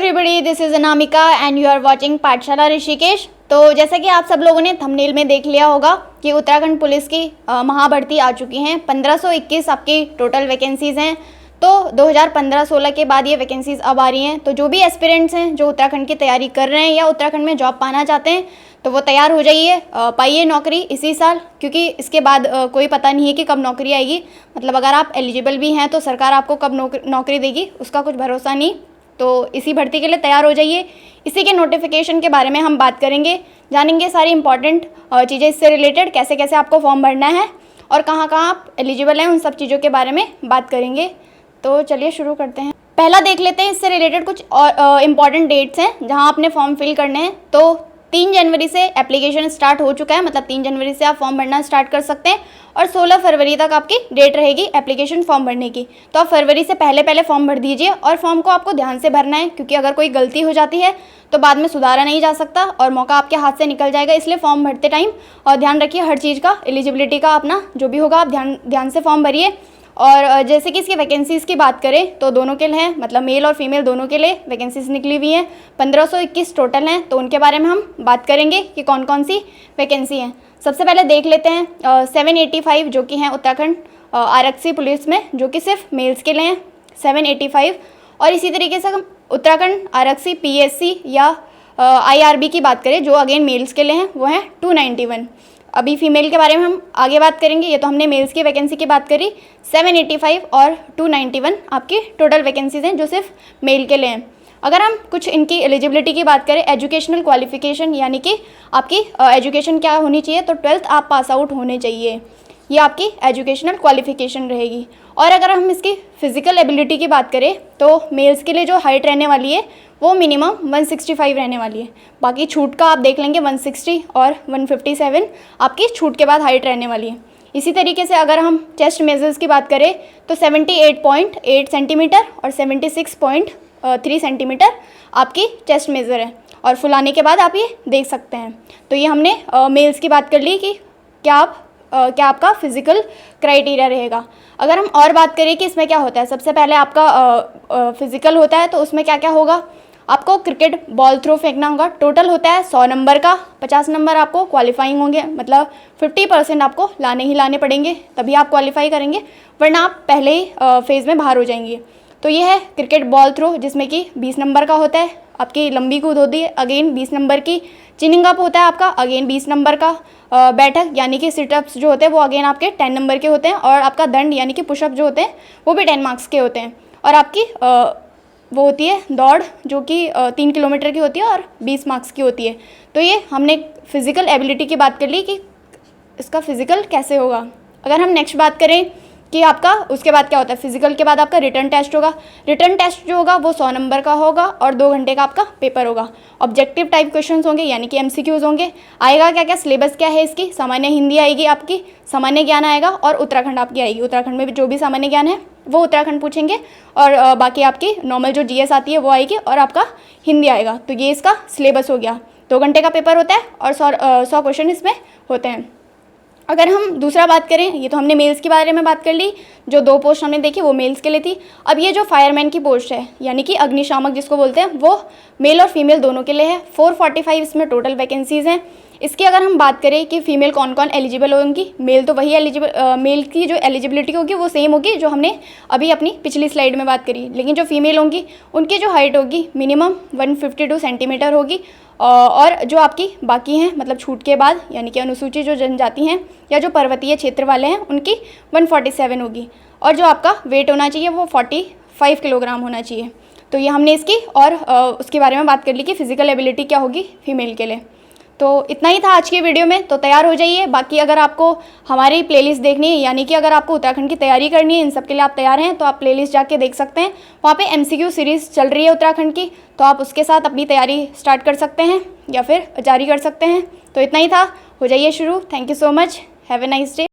Everybody, this is Anamika and you are watching Pathshala Rishikesh. तो जैसा कि आप सब लोगों ने थंबनेल में देख लिया होगा कि उत्तराखंड पुलिस की महाभर्ती आ चुकी हैं। 1521 आपकी टोटल वैकेंसीज़ हैं। तो 2015-16 के बाद ये वैकेंसीज़ अब आ रही हैं। तो जो भी एस्पिरेंट्स हैं जो उत्तराखंड की तैयारी कर रहे हैं या उत्तराखंड में जॉब पाना चाहते हैं तो वो तैयार हो जाइए, पाइए नौकरी इसी साल, क्योंकि इसके बाद कोई पता नहीं है कि कब नौकरी आएगी। मतलब अगर आप एलिजिबल भी हैं तो सरकार आपको कब नौकरी देगी उसका कुछ भरोसा नहीं। तो इसी भर्ती के लिए तैयार हो जाइए। इसी के नोटिफिकेशन के बारे में हम बात करेंगे, जानेंगे सारी इंपॉर्टेंट चीज़ें इससे रिलेटेड, कैसे कैसे आपको फॉर्म भरना है और कहाँ कहाँ आप एलिजिबल हैं, उन सब चीज़ों के बारे में बात करेंगे। तो चलिए शुरू करते हैं। पहला देख लेते हैं इससे रिलेटेड कुछ और इम्पॉर्टेंट डेट्स हैं जहाँ आपने फॉर्म फिल करने हैं। तो 3 जनवरी से एप्लीकेशन स्टार्ट हो चुका है, मतलब 3 जनवरी से आप फॉर्म भरना स्टार्ट कर सकते हैं और 16 फरवरी तक आपकी डेट रहेगी एप्लीकेशन फॉर्म भरने की। तो आप फरवरी से पहले फॉर्म भर दीजिए और फॉर्म को आपको ध्यान से भरना है, क्योंकि अगर कोई गलती हो जाती है तो बाद में सुधारा नहीं जा सकता और मौका आपके हाथ से निकल जाएगा। इसलिए फॉर्म भरते टाइम और ध्यान रखिए हर चीज़ का, एलिजिबिलिटी का अपना जो भी होगा आप ध्यान से फॉर्म भरिए। और जैसे कि इसकी वैकेंसीज़ की बात करें तो दोनों के लिए हैं, मतलब मेल और फीमेल दोनों के लिए वैकेंसीज़ निकली हुई हैं। 1521 टोटल हैं, तो उनके बारे में हम बात करेंगे कि कौन कौन सी वैकेंसी हैं। सबसे पहले देख लेते हैं 785 जो कि हैं उत्तराखंड आरक्षी पुलिस में, जो कि सिर्फ मेल्स के लिए हैं 785। और इसी तरीके से हम उत्तराखंड आरक्षी PSC या IRB की बात करें जो अगेन मेल्स के लिए हैं, वो हैं 291। अभी फीमेल के बारे में हम आगे बात करेंगे। ये तो हमने मेल्स की वैकेंसी की बात करी। 785 और 291 आपकी टोटल वैकेंसीज हैं जो सिर्फ मेल के लिए हैं। अगर हम कुछ इनकी एलिजिबिलिटी की बात करें, एजुकेशनल क्वालिफिकेशन यानी कि आपकी एजुकेशन क्या होनी चाहिए, तो 12th आप पास आउट होने चाहिए, ये आपकी एजुकेशनल क्वालिफिकेशन रहेगी। और अगर हम इसकी फ़िज़िकल एबिलिटी की बात करें तो मेल्स के लिए जो हाइट रहने वाली है वो मिनिमम 165 रहने वाली है। बाकी छूट का आप देख लेंगे 160 और 157 आपकी छूट के बाद हाइट रहने वाली है। इसी तरीके से अगर हम चेस्ट मेजर्स की बात करें तो 78.8 सेंटीमीटर और 76.3 सेंटीमीटर आपकी चेस्ट मेज़र है और फुलाने के बाद आप ये देख सकते हैं। तो ये हमने मेल्स की बात कर ली कि क्या आपका फ़िज़िकल क्राइटेरिया रहेगा। अगर हम और बात करें कि इसमें क्या होता है, सबसे पहले आपका फ़िज़िकल होता है तो उसमें क्या क्या होगा, आपको क्रिकेट बॉल थ्रो फेंकना होगा। टोटल होता है 100 नंबर का, 50 नंबर आपको क्वालिफाइंग होंगे, मतलब 50% आपको लाने पड़ेंगे तभी आप क्वालिफाई करेंगे, वरना आप पहले ही फेज़ में बाहर हो जाएंगे। तो ये है क्रिकेट बॉल थ्रो जिसमें कि 20 नंबर का होता है। आपकी लंबी कूद होती है, अगेन 20 नंबर की। चिनिंग अप होता है आपका, अगेन 20 नंबर का। बैठक यानी कि सिटअप्स जो होते हैं वो अगेन आपके 10 नंबर के होते हैं। और आपका दंड यानी कि पुशअप जो होते हैं वो भी 10 मार्क्स के होते हैं। और आपकी वो होती है दौड़ जो कि 3 किलोमीटर की होती है और 20 मार्क्स की होती है। तो ये हमने फ़िज़िकल एबिलिटी की बात कर ली कि इसका फ़िज़िकल कैसे होगा। अगर हम नेक्स्ट बात करें कि आपका उसके बाद क्या होता है, फिजिकल के बाद आपका रिटर्न टेस्ट होगा। रिटर्न टेस्ट जो होगा वो 100 नंबर का होगा और 2 घंटे का आपका पेपर होगा। ऑब्जेक्टिव टाइप क्वेश्चंस होंगे यानी कि MCQs होंगे। आएगा क्या क्या, सिलेबस क्या है इसकी, सामान्य हिंदी आएगी आपकी, सामान्य ज्ञान आएगा और उत्तराखंड आपकी आएगी। उत्तराखंड में भी जो भी सामान्य ज्ञान है वो उत्तराखंड पूछेंगे और बाकी आपकी नॉर्मल जो GS आती है वो आएगी और आपका हिंदी आएगा। तो ये इसका सिलेबस हो गया। 2 घंटे का पेपर होता है और 100 क्वेश्चन इसमें होते हैं। अगर हम दूसरा बात करें, ये तो हमने मेल्स के बारे में बात कर ली, जो 2 पोस्ट हमने देखी वो मेल्स के लिए थी। अब ये जो फायरमैन की पोस्ट है यानी कि अग्निशामक जिसको बोलते हैं, वो मेल और फीमेल दोनों के लिए है। 445 इसमें टोटल वैकेंसीज़ हैं। इसकी अगर हम बात करें कि फ़ीमेल कौन कौन एलिजिबल होंगी, मेल तो वही मेल की जो एलिजिबिलिटी होगी वो सेम होगी जो हमने अभी अपनी पिछली स्लाइड में बात करी, लेकिन जो फीमेल होंगी उनकी जो हाइट होगी मिनिमम 152 सेंटीमीटर होगी। और जो आपकी बाकी हैं मतलब छूट के बाद यानी कि अनुसूचित जो जनजाति हैं या जो पर्वतीय क्षेत्र वाले हैं उनकी 147 होगी। और जो आपका वेट होना चाहिए वो 45 किलोग्राम होना चाहिए। तो ये हमने इसकी और उसके बारे में बात कर ली कि फ़िज़िकल एबिलिटी क्या होगी फीमेल के लिए। तो इतना ही था आज की वीडियो में, तो तैयार हो जाइए। बाकी अगर आपको हमारी प्लेलिस्ट देखनी है यानी कि अगर आपको उत्तराखंड की तैयारी करनी है, इन सब के लिए आप तैयार हैं तो आप प्लेलिस्ट जाके देख सकते हैं। वहाँ पे MCQ सीरीज़ चल रही है उत्तराखंड की, तो आप उसके साथ अपनी तैयारी स्टार्ट कर सकते हैं या फिर जारी कर सकते हैं। तो इतना ही था, हो जाइए शुरू। Thank you so much, have a nice day.